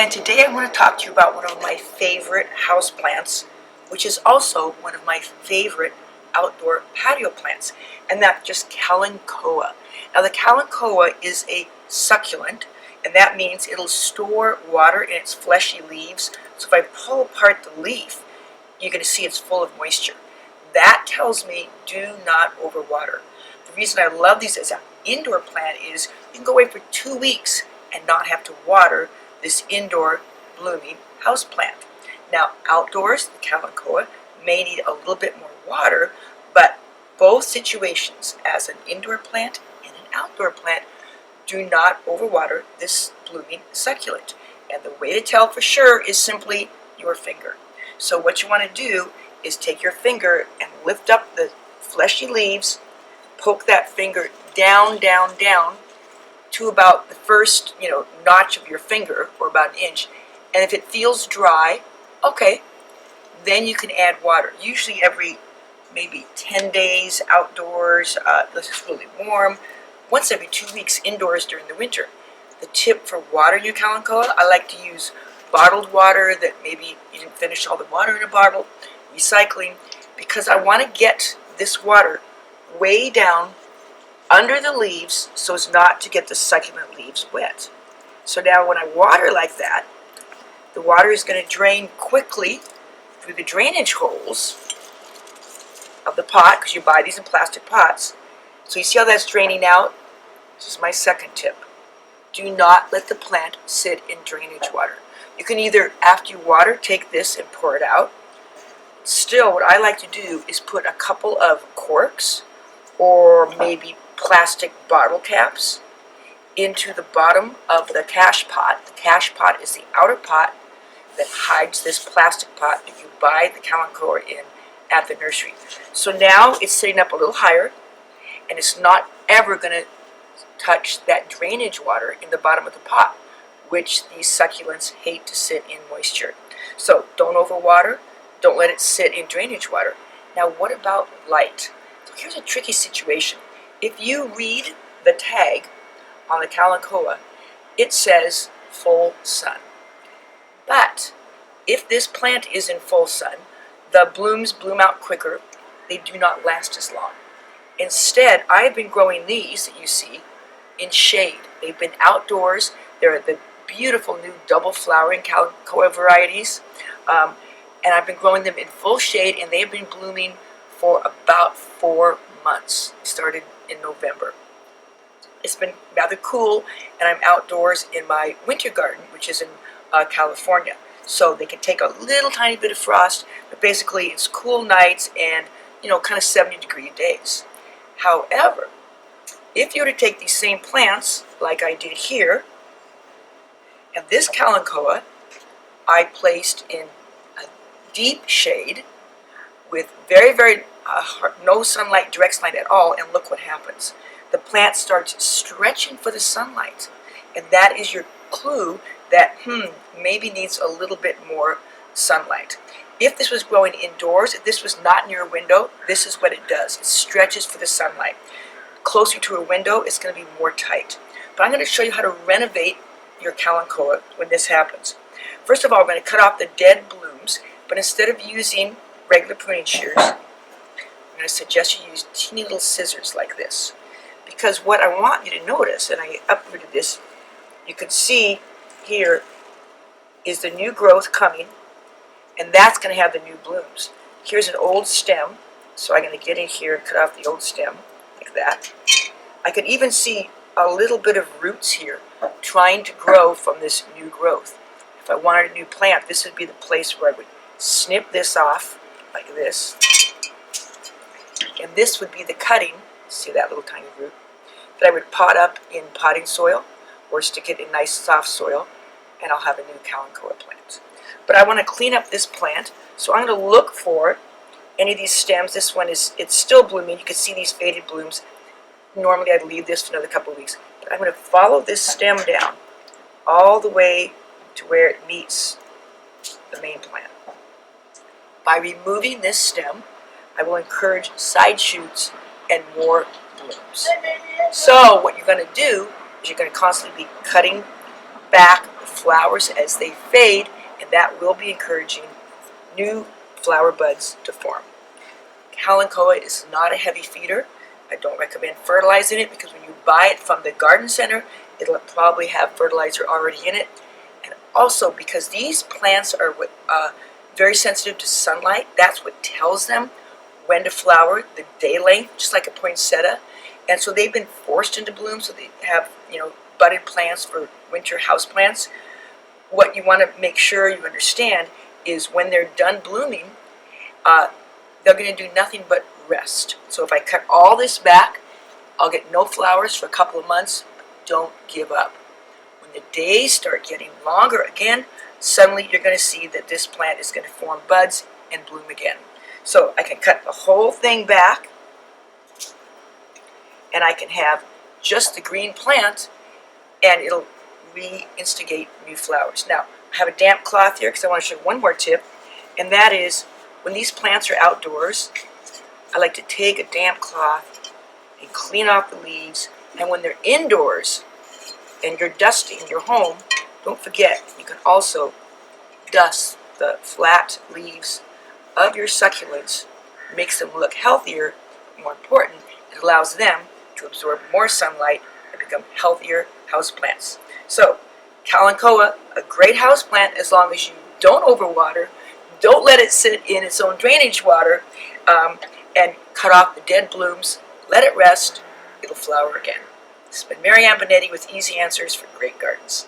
And today I want to talk to you about one of my favorite houseplants, which is also one of my favorite outdoor patio plants, and that's just Kalanchoa. Now the Kalanchoa is a succulent, and that means it'll store water in its fleshy leaves. So if I pull apart the leaf, you're going to see it's full of moisture. That tells me do not overwater. The reason I love these as an indoor plant is you can go away for 2 weeks and not have to water this indoor blooming house plant. Now outdoors, the Kalanchoa may need a little bit more water, but both situations, as an indoor plant and an outdoor plant, do not overwater this blooming succulent. And the way to tell for sure is simply your finger. So what you want to do is take your finger and lift up the fleshy leaves, poke that finger down, down, down to about the first, notch of your finger, or about an inch. And if it feels dry, okay, then you can add water. Usually every maybe 10 days outdoors, unless it's really warm. Once every 2 weeks indoors during the winter. The tip for watering your Kalanchoa, I like to use bottled water that maybe you didn't finish all the water in a bottle, recycling, because I want to get this water way down under the leaves so as not to get the succulent leaves wet. So now when I water like that, the water is going to drain quickly through the drainage holes of the pot, because you buy these in plastic pots. So you see how that's draining out? This is my second tip. Do not let the plant sit in drainage water. You can either, after you water, take this and pour it out. Still, what I like to do is put a couple of corks or maybe plastic bottle caps into the bottom of the cache pot. The cache pot is the outer pot that hides this plastic pot that you buy the Kalanchoa in at the nursery. So now it's sitting up a little higher, and it's not ever going to touch that drainage water in the bottom of the pot, which these succulents hate to sit in moisture. So don't overwater, don't let it sit in drainage water. Now what about light? So here's a tricky situation. If you read the tag on the Kalanchoa, it says full sun. But if this plant is in full sun, the blooms bloom out quicker. They do not last as long. Instead, I've been growing these that you see in shade. They've been outdoors. They're the beautiful new double flowering Kalanchoa varieties. And I've been growing them in full shade, and they've been blooming for about 4 months. Started in November. It's been rather cool, and I'm outdoors in my winter garden, which is in California. So they can take a little tiny bit of frost, but basically it's cool nights and kind of 70-degree days. However, if you were to take these same plants, like I did here, and this Kalanchoa I placed in a deep shade with very, very no sunlight, direct sunlight at all, and look what happens. The plant starts stretching for the sunlight, and that is your clue that maybe needs a little bit more sunlight. If this was growing indoors, if this was not near a window, this is what it does. It stretches for the sunlight. Closer to a window, it's going to be more tight. But I'm going to show you how to renovate your Kalanchoa when this happens. First of all, we're going to cut off the dead blooms, but instead of using regular pruning shears, I'm going to suggest you use teeny little scissors like this. Because what I want you to notice, and I uprooted this, you can see here is the new growth coming, and that's going to have the new blooms. Here's an old stem, so I'm going to get in here and cut off the old stem like that. I can even see a little bit of roots here trying to grow from this new growth. If I wanted a new plant, this would be the place where I would snip this off like this, and this would be the cutting, see that little tiny root, that I would pot up in potting soil or stick it in nice soft soil, and I'll have a new Kalanchoa plant. But I want to clean up this plant, so I'm going to look for any of these stems. This one it's still blooming. You can see these faded blooms. Normally I'd leave this for another couple of weeks, but I'm going to follow this stem down all the way to where it meets the main plant. By removing this stem, I will encourage side shoots and more blooms. So what you're going to do is you're going to constantly be cutting back the flowers as they fade, and that will be encouraging new flower buds to form. Kalanchoa is not a heavy feeder. I don't recommend fertilizing it because when you buy it from the garden center, it'll probably have fertilizer already in it. And also because these plants are very sensitive to sunlight, that's what tells them when to flower, the day length, just like a poinsettia. And so they've been forced into bloom, so they have, budded plants for winter house plants. What you want to make sure you understand is when they're done blooming, they're going to do nothing but rest. So if I cut all this back, I'll get no flowers for a couple of months. Don't give up. When the days start getting longer again, suddenly you're going to see that this plant is going to form buds and bloom again. So I can cut the whole thing back, and I can have just the green plant, and it'll reinstigate new flowers. Now, I have a damp cloth here because I want to show one more tip, and that is when these plants are outdoors, I like to take a damp cloth and clean off the leaves, and when they're indoors and you're dusting your home, don't forget you can also dust the flat leaves of your succulents. It makes them look healthier. More important, it allows them to absorb more sunlight and become healthier houseplants. So, Kalanchoa, a great houseplant as long as you don't overwater, don't let it sit in its own drainage water, and cut off the dead blooms. Let it rest. It'll flower again. This has been Mary Ann Bonetti with Easy Answers for Great Gardens.